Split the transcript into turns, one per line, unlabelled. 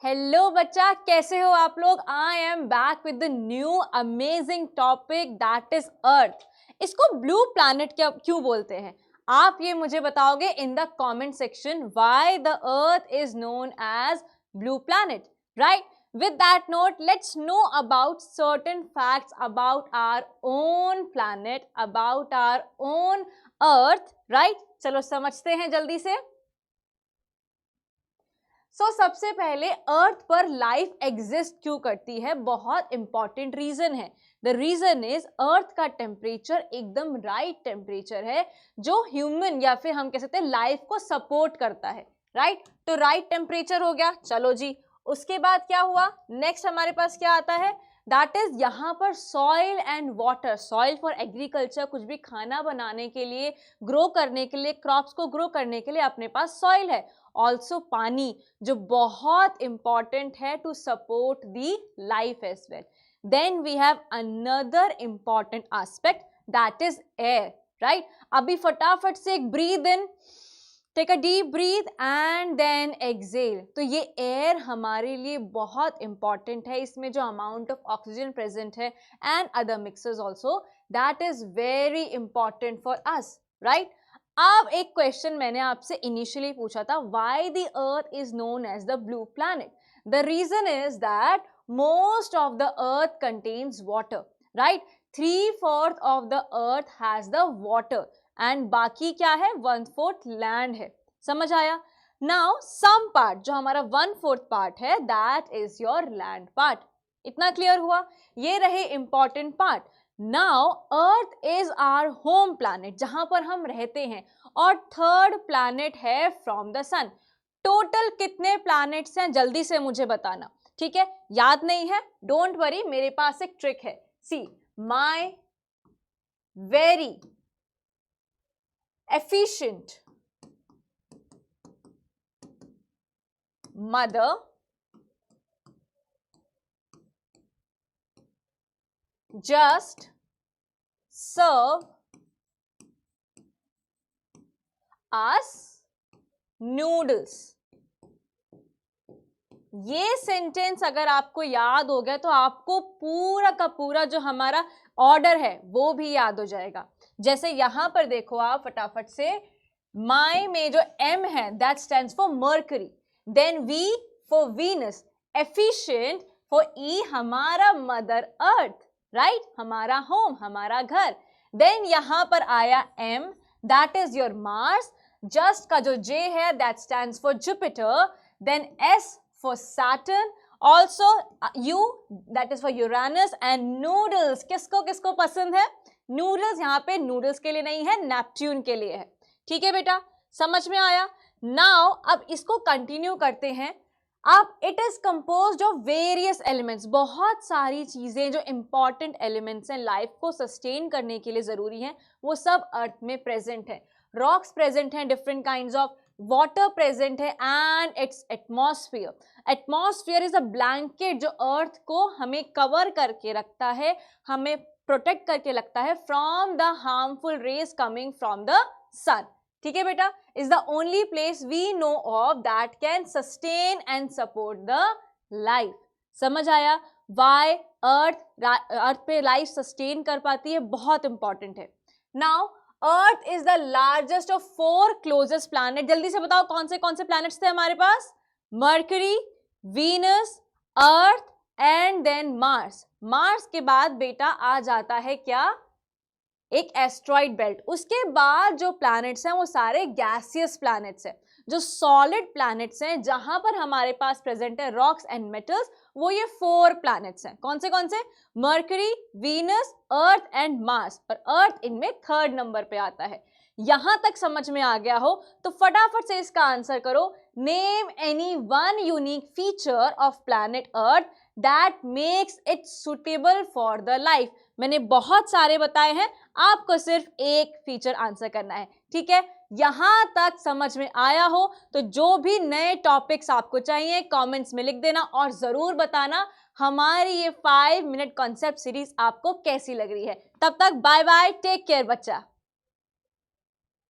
Hello बच्चा, कैसे हो आप लोग। I am back with the new amazing topic that is Earth. इसको ब्लू प्लैनेट क्या क्यों बोलते हैं, आप ये मुझे बताओगे in the comment section. Why the earth is known as blue planet, right. With that note, let's know about certain facts about our own planet, about our own earth, right. चलो समझते हैं जल्दी से। सबसे पहले अर्थ पर लाइफ एग्जिस्ट क्यों करती है, बहुत इंपॉर्टेंट रीजन है। द रीजन इज अर्थ का टेम्परेचर एकदम राइट टेम्परेचर है जो ह्यूमन या फिर हम कह सकते हैं लाइफ को सपोर्ट करता है, राइट। तो राइट टेम्परेचर हो गया, चलो जी। उसके बाद क्या हुआ, नेक्स्ट हमारे पास क्या आता है, दैट इज यहाँ पर soil and water. Soil for agriculture, कुछ भी खाना बनाने के लिए, ग्रो करने के लिए, क्रॉप्स को ग्रो करने के लिए अपने पास सॉइल है। ऑल्सो पानी, जो बहुत इंपॉर्टेंट है to support the life as well. Then we have another important aspect that is air, right. अभी फटाफट से एक breath in, take a deep breath and then exhale. तो ये एयर हमारे लिए बहुत इंपॉर्टेंट है, इसमें जो अमाउंट ऑफ ऑक्सीजन प्रेजेंट है and other mixes also, that is very important for us, right. अब एक क्वेश्चन मैंने आपसे इनिशियली पूछा था, why the earth is known as the blue planet. The reason is that most of the earth contains water, right. 3/4 of the earth has the water and बाकी क्या है, 1/4 land है। समझ आया। नाउ सम पार्ट, जो हमारा 1/4 part है, that is your land part. इतना क्लियर हुआ। ये रहे important part. Now earth is our home planet, जहां पर हम रहते हैं, और थर्ड प्लैनेट है फ्रॉम द सन। टोटल कितने प्लैनेट्स हैं, जल्दी से मुझे बताना, ठीक है। याद नहीं है, डोंट वरी, मेरे पास एक ट्रिक है। See, my very efficient mother just serve us noodles। ये सेंटेंस अगर आपको याद हो गया तो आपको पूरा का पूरा जो हमारा ऑर्डर है वो भी याद हो जाएगा। जैसे यहां पर देखो आप फटाफट से, माई में जो एम है that stands for Mercury, then V for Venus, efficient for E हमारा मदर अर्थ, राइट, हमारा होम, हमारा घर। देन यहां पर आया M, that is your Mars. Just का जो जे है that stands for Jupiter. Then S for Saturn, also U that is for Uranus, and noodles, किसको किसको पसंद है नूडल्स, यहाँ पे नूडल्स के लिए नहीं है, नेपच्यून के लिए है। ठीक है बेटा, समझ में आया। नाउ अब इसको कंटिन्यू करते हैं। अब it is composed of various elements, बहुत सारी चीजें जो इंपॉर्टेंट एलिमेंट्स हैं, लाइफ को सस्टेन करने के लिए जरूरी हैं, वो सब अर्थ में प्रेजेंट है। रॉक्स प्रेजेंट हैं, different kinds of water present है, and its atmosphere. Atmosphere is a blanket जो अर्थ को हमें कवर करके रखता है, हमें प्रोटेक्ट करके रखता है from the harmful rays coming from the sun. ठीक है बेटा, is the only place we know of that can sustain and support the life. समझ आया वाई अर्थ पे लाइफ सस्टेन कर पाती है, बहुत इंपॉर्टेंट है। Now earth is the largest of 4 closest planet. जल्दी से बताओ कौन से प्लैनेट्स थे हमारे पास, Mercury, Venus, Earth and then Mars. Mars के बाद बेटा आ जाता है क्या, एक एस्ट्रॉइड बेल्ट। उसके बाद जो प्लैनेट्स हैं वो सारे गैसियस प्लैनेट्स हैं। जो सॉलिड प्लैनेट्स हैं जहां पर हमारे पास प्रेजेंट है रॉक्स एंड मेटल्स, वो ये 4 प्लैनेट्स हैं। कौन से, mercury, Venus, Earth and Mars, और अर्थ इनमें 3rd नंबर पे आता है। यहां तक समझ में आ गया हो तो फटाफट से इसका आंसर करो, name any one unique feature of planet earth that makes it suitable for the life. मैंने बहुत सारे बताए हैं, आपको सिर्फ एक फीचर आंसर करना है। ठीक है, यहां तक समझ में आया हो तो जो भी नए टॉपिक्स आपको चाहिए कमेंट्स में लिख देना, और जरूर बताना हमारी ये 5 मिनट कॉन्सेप्ट सीरीज आपको कैसी लग रही है। तब तक बाय बाय, टेक केयर बच्चा।